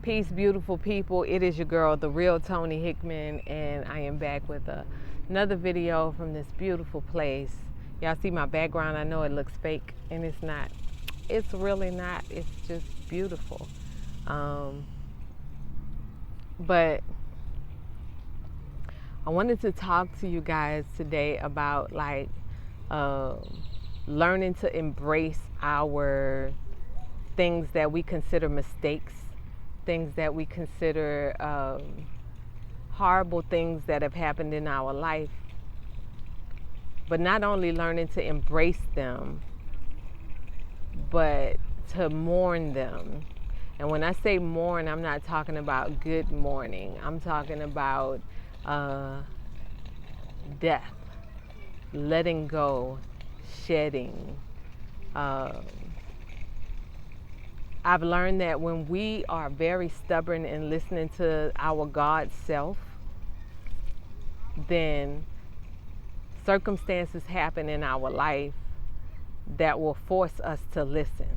Peace, beautiful people. It is your girl, the real Tony Hickman, and I am back with another video from this beautiful place. Y'all see my background? I know it looks fake, and it's not. It's really not. It's just beautiful. But I wanted to talk to you guys today about learning to embrace our things that we consider mistakes, things that we consider horrible things that have happened in our life, but not only learning to embrace them, but to mourn them. And when I say mourn, I'm not talking about good mourning. I'm talking about death, letting go, shedding. I've learned that when we are very stubborn in listening to our God self, then circumstances happen in our life that will force us to listen.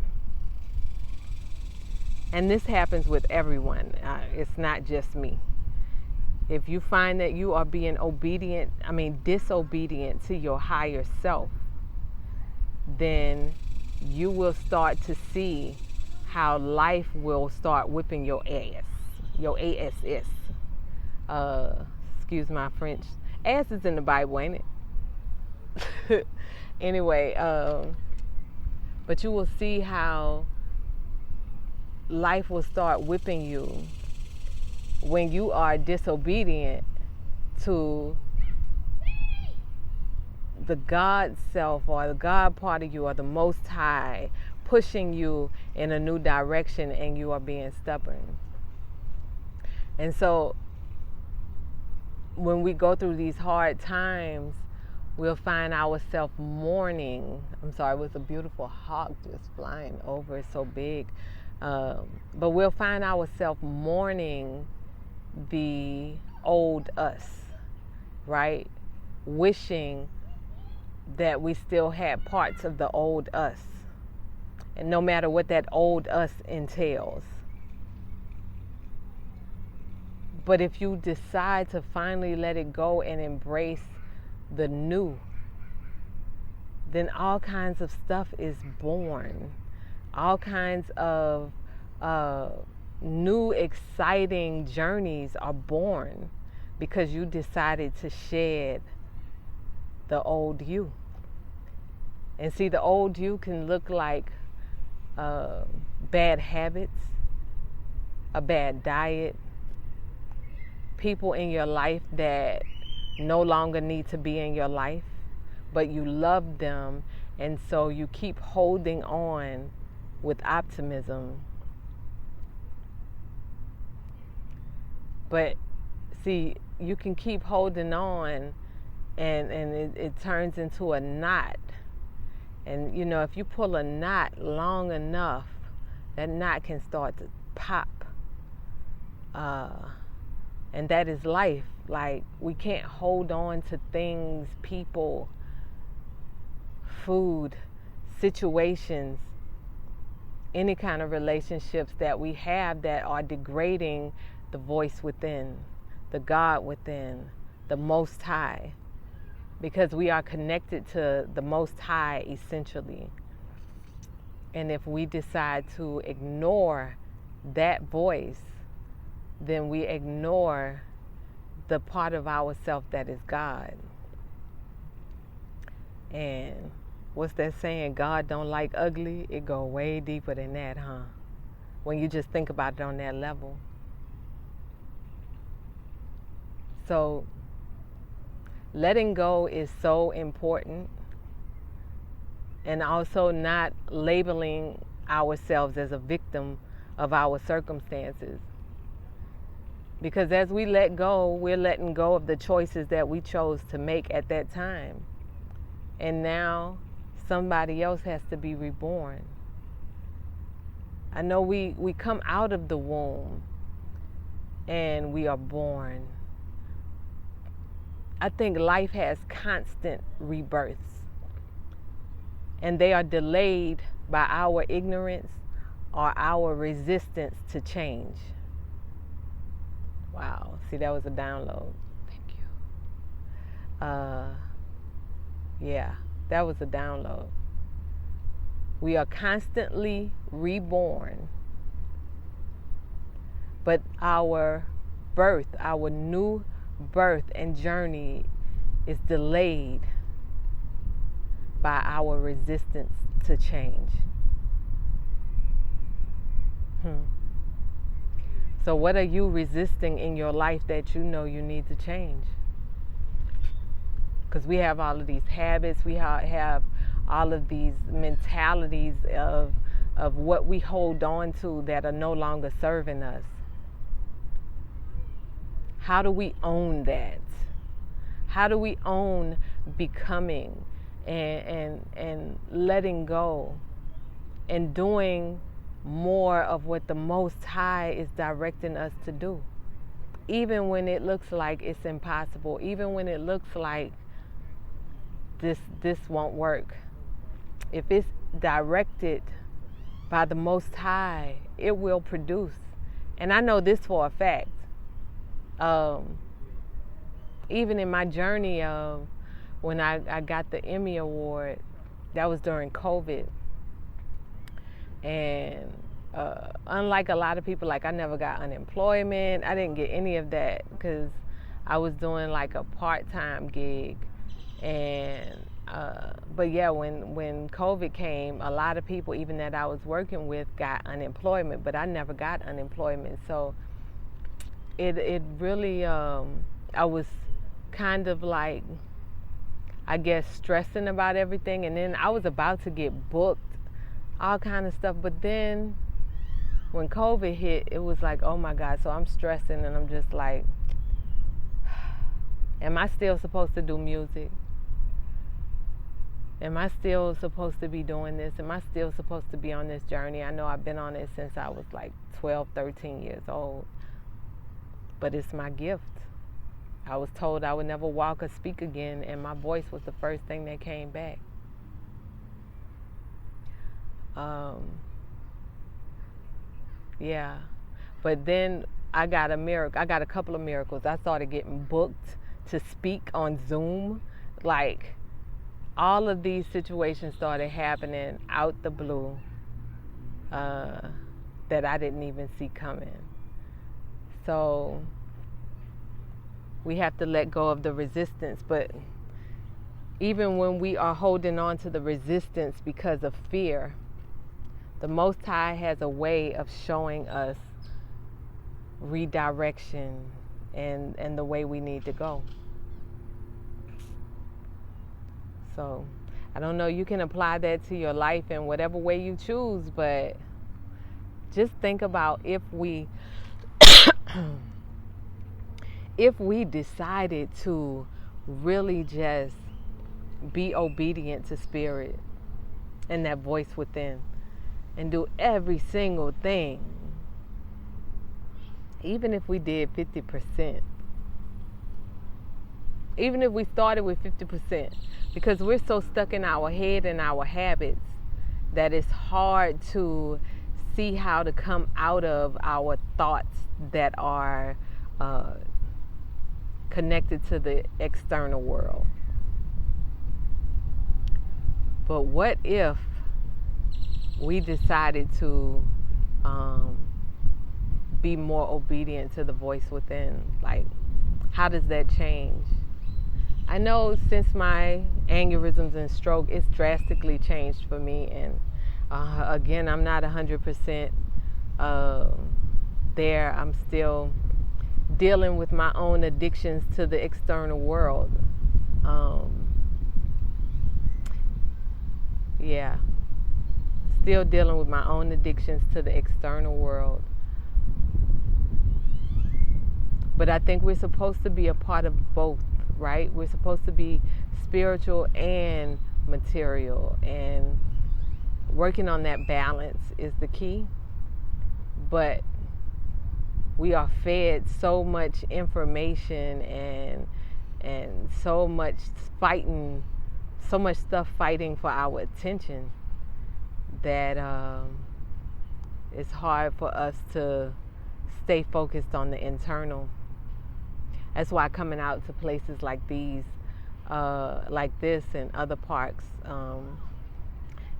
And this happens with everyone. It's not just me. If you find that you are being disobedient to your higher self, then you will start to see how life will start whipping your ass, your ass. Excuse my French. Ass is in the Bible, ain't it? Anyway, but you will see how life will start whipping you when you are disobedient to the God self or the God part of you or the Most High pushing you in a new direction, and you are being stubborn. And so when we go through these hard times, we'll find ourselves mourning. I'm sorry, it was a beautiful hawk just flying over. It's so big. But we'll find ourselves mourning the old us, right? Wishing that we still had parts of the old us. And no matter what that old us entails. But if you decide to finally let it go and embrace the new, then all kinds of stuff is born. All kinds of new exciting journeys are born because you decided to shed the old you. And see, the old you can look like bad habits, a bad diet, people in your life that no longer need to be in your life, but you love them, and so you keep holding on with optimism. But see, you can keep holding on, and it turns into a knot. And you know, if you pull a knot long enough, that knot can start to pop. And that is life. Like, we can't hold on to things, people, food, situations, any kind of relationships that we have that are degrading the voice within, the God within, the Most High. Because we are connected to the Most High, essentially. And if we decide to ignore that voice, then we ignore the part of ourself that is God. And what's that saying? God don't like ugly. It go way deeper than that, huh? When you just think about it on that level. So letting go is so important, and also not labeling ourselves as a victim of our circumstances. Because as we let go, we're letting go of the choices that we chose to make at that time. And now somebody else has to be reborn. I know we come out of the womb and we are born. I think life has constant rebirths, and they are delayed by our ignorance or our resistance to change. Wow. See, that was a download. Thank you. Yeah, that was a download. We are constantly reborn, but our birth, our new birth and journey is delayed by our resistance to change. So what are you resisting in your life that you know you need to change? Because we have all of these habits, we have all of these mentalities of what we hold on to that are no longer serving us. How do we own that? How do we own becoming and letting go and doing more of what the Most High is directing us to do? Even when it looks like it's impossible, even when it looks like this won't work. If it's directed by the Most High, it will produce. And I know this for a fact. Even in my journey of when I got the Emmy Award, that was during COVID. And unlike a lot of people, like I never got unemployment. I didn't get any of that because I was doing like a part-time gig. And but yeah, when COVID came, a lot of people, even that I was working with, got unemployment, but I never got unemployment. So it really, I was kind of like, I guess, stressing about everything. And then I was about to get booked, all kind of stuff. But then when COVID hit, it was like, oh my God. So I'm stressing and I'm just like, am I still supposed to do music? Am I still supposed to be doing this? Am I still supposed to be on this journey? I know I've been on it since I was like 12, 13 years old. But it's my gift. I was told I would never walk or speak again, and my voice was the first thing that came back. Yeah. But then I got a miracle. I got a couple of miracles. I started getting booked to speak on Zoom. Like, all of these situations started happening out the blue that I didn't even see coming. So we have to let go of the resistance. But even when we are holding on to the resistance because of fear, the Most High has a way of showing us redirection and the way we need to go. So I don't know, you can apply that to your life in whatever way you choose, but just think about if we if we decided to really just be obedient to Spirit and that voice within and do every single thing, even if we did 50%, even if we started with 50%, because we're so stuck in our head and our habits that it's hard to see how to come out of our thoughts that are connected to the external world. But what if we decided to be more obedient to the voice within? Like, how does that change? I know since my aneurysms and stroke, it's drastically changed for me. And again, I'm not 100% there. I'm still dealing with my own addictions to the external world. Yeah, still dealing with my own addictions to the external world. But I think we're supposed to be a part of both, right? We're supposed to be spiritual and material, and working on that balance is the key. But we are fed so much information and so much fighting, so much stuff fighting for our attention that it's hard for us to stay focused on the internal. That's why coming out to places like these, like this and other parks,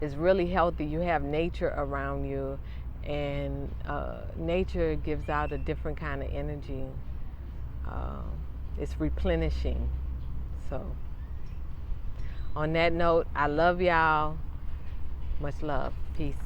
is really healthy. You have nature around you, and nature gives out a different kind of energy. It's replenishing. So on that note, I love y'all. Much love. Peace.